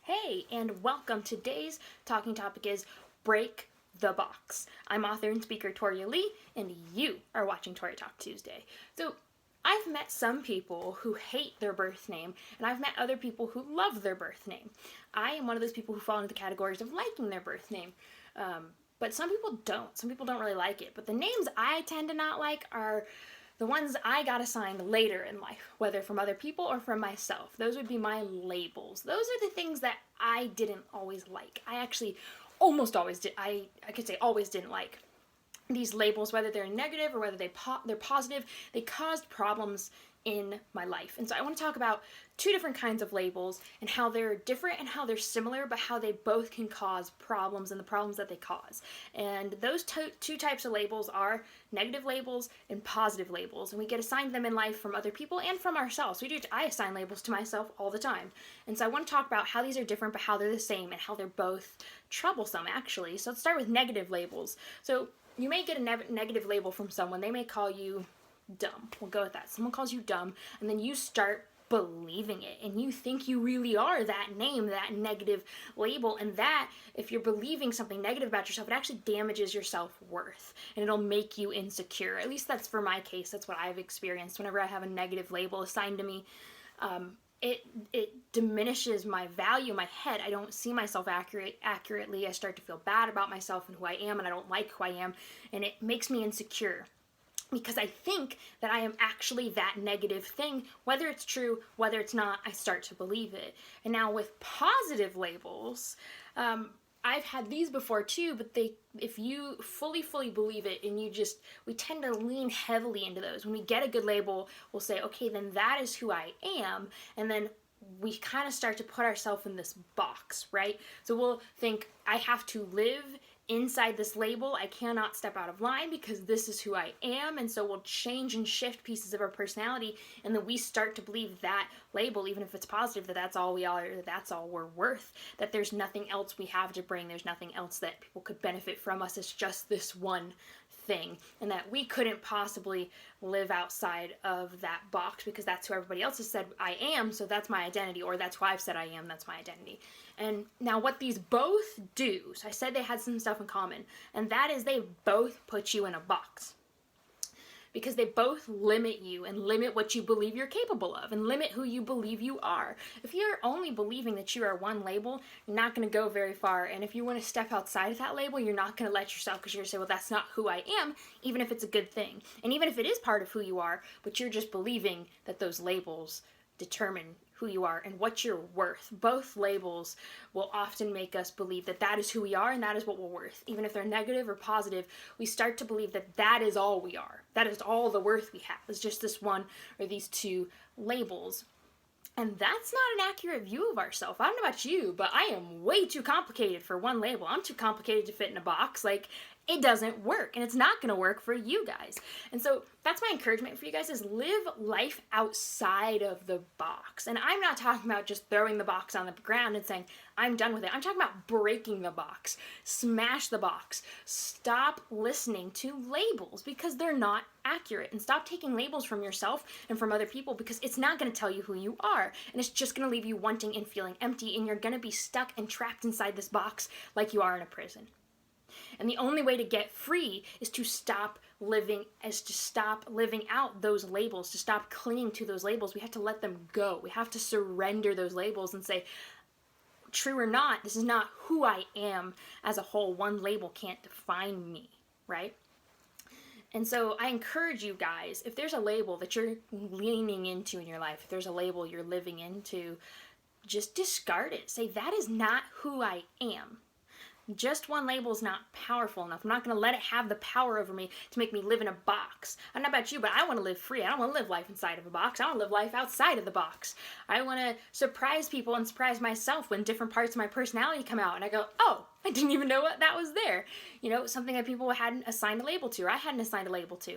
Hey, and welcome. Today's talking topic is Break the Box. I'm author and speaker Toria Lee, and you are watching Toria Talk Tuesday. So, I've met some people who hate their birth name, and I've met other people who love their birth name. I am one of those people who fall into the categories of liking their birth name. But some people don't. Some people don't really like it. But the names I tend to not like are the ones I got assigned later in life, whether from other people or from myself. Those would be my labels. Those are the things that I didn't always like. I actually almost always did. I could say always didn't like these labels, whether they're negative or whether they're positive. They caused problems in my life. And so I want to talk about two different kinds of labels and how they're different and how they're similar, but how they both can cause problems and the problems that they cause. And those two types of labels are negative labels and positive labels. And we get assigned them in life from other people and from ourselves. I assign labels to myself all the time. And so I want to talk about how these are different, but how they're the same and how they're both troublesome, actually. So let's start with negative labels. So you may get a negative label from someone. They may call you dumb. We'll go with that. Someone calls you dumb, and then you start believing it, and you think you really are that name, that negative label, and that, if you're believing something negative about yourself, it actually damages your self-worth, and it'll make you insecure. At least that's for my case. That's what I've experienced. Whenever I have a negative label assigned to me, it diminishes my value in my head. I don't see myself accurately. I start to feel bad about myself and who I am, and I don't like who I am, and it makes me insecure because I think that I am actually that negative thing. Whether it's true, whether it's not, I start to believe it. And now with positive labels, I've had these before too, but if you fully believe it, and we tend to lean heavily into those. When we get a good label, we'll say, okay, then that is who I am, and then we kind of start to put ourselves in this box, right? So we'll think, I have to live inside this label. I cannot step out of line because this is who I am. And so we'll change and shift pieces of our personality, and then we start to believe that label, even if it's positive, that that's all we are, that that's all we're worth, that there's nothing else we have to bring, there's nothing else that people could benefit from us. It's just this one thing, and that we couldn't possibly live outside of that box because that's who everybody else has said I am, so that's my identity, or that's who I've said I am, that's my identity. And now what these both do, so I said they had some stuff in common, and that is they both put you in a box. Because they both limit you and limit what you believe you're capable of and limit who you believe you are. If you're only believing that you are one label, you're not going to go very far. And if you want to step outside of that label, you're not going to let yourself, because you're going to say, well, that's not who I am, even if it's a good thing. And even if it is part of who you are, but you're just believing that those labels determine who you are and what you're worth. Both labels will often make us believe that that is who we are and that is what we're worth. Even if they're negative or positive, we start to believe that that is all we are. That is all the worth we have, is just this one or these two labels. And that's not an accurate view of ourselves. I don't know about you, but I am way too complicated for one label. I'm too complicated to fit in a box. Like, it doesn't work, and it's not going to work for you guys. And so that's my encouragement for you guys, is live life outside of the box. And I'm not talking about just throwing the box on the ground and saying, I'm done with it. I'm talking about breaking the box. Smash the box. Stop listening to labels because they're not accurate. And stop taking labels from yourself and from other people because it's not going to tell you who you are. And it's just going to leave you wanting and feeling empty, and you're going to be stuck and trapped inside this box like you are in a prison. And the only way to get free is to stop living out those labels, to stop clinging to those labels. We have to let them go. We have to surrender those labels and say, true or not, this is not who I am as a whole. One label can't define me, right? And so I encourage you guys, if there's a label that you're leaning into in your life, if there's a label you're living into, just discard it. Say, that is not who I am. Just one label is not powerful enough. I'm not going to let it have the power over me to make me live in a box. I don't know about you, but I want to live free. I don't want to live life inside of a box. I want to live life outside of the box. I want to surprise people and surprise myself when different parts of my personality come out, and I go, oh, I didn't even know that was there. You know, something that people hadn't assigned a label to, or I hadn't assigned a label to.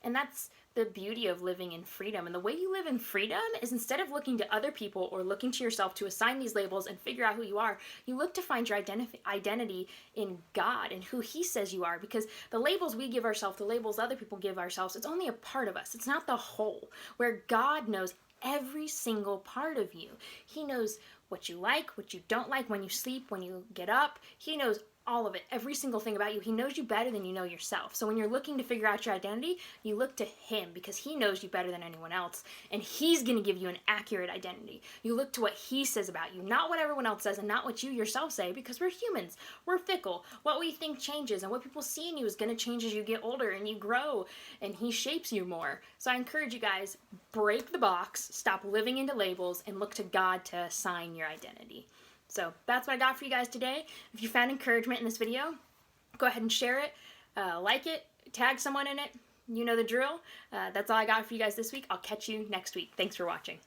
And that's the beauty of living in freedom. And the way you live in freedom is, instead of looking to other people or looking to yourself to assign these labels and figure out who you are, you look to find your identity in God and who He says you are. Because the labels we give ourselves, the labels other people give ourselves, it's only a part of us. It's not the whole. Where God knows every single part of you. He knows what you like, what you don't like, when you sleep, when you get up. He knows all of it, every single thing about you. He knows you better than you know yourself. So when you're looking to figure out your identity, you look to him because he knows you better than anyone else, and he's going to give you an accurate identity. You look to what he says about you, not what everyone else says and not what you yourself say, because we're humans. We're fickle. What we think changes, and what people see in you is going to change as you get older and you grow, and he shapes you more. So I encourage you guys, break the box, stop living into labels, and look to God to assign your identity. So that's what I got for you guys today. If you found encouragement in this video, go ahead and share it, like it, tag someone in it. You know the drill. That's all I got for you guys this week. I'll catch you next week. Thanks for watching.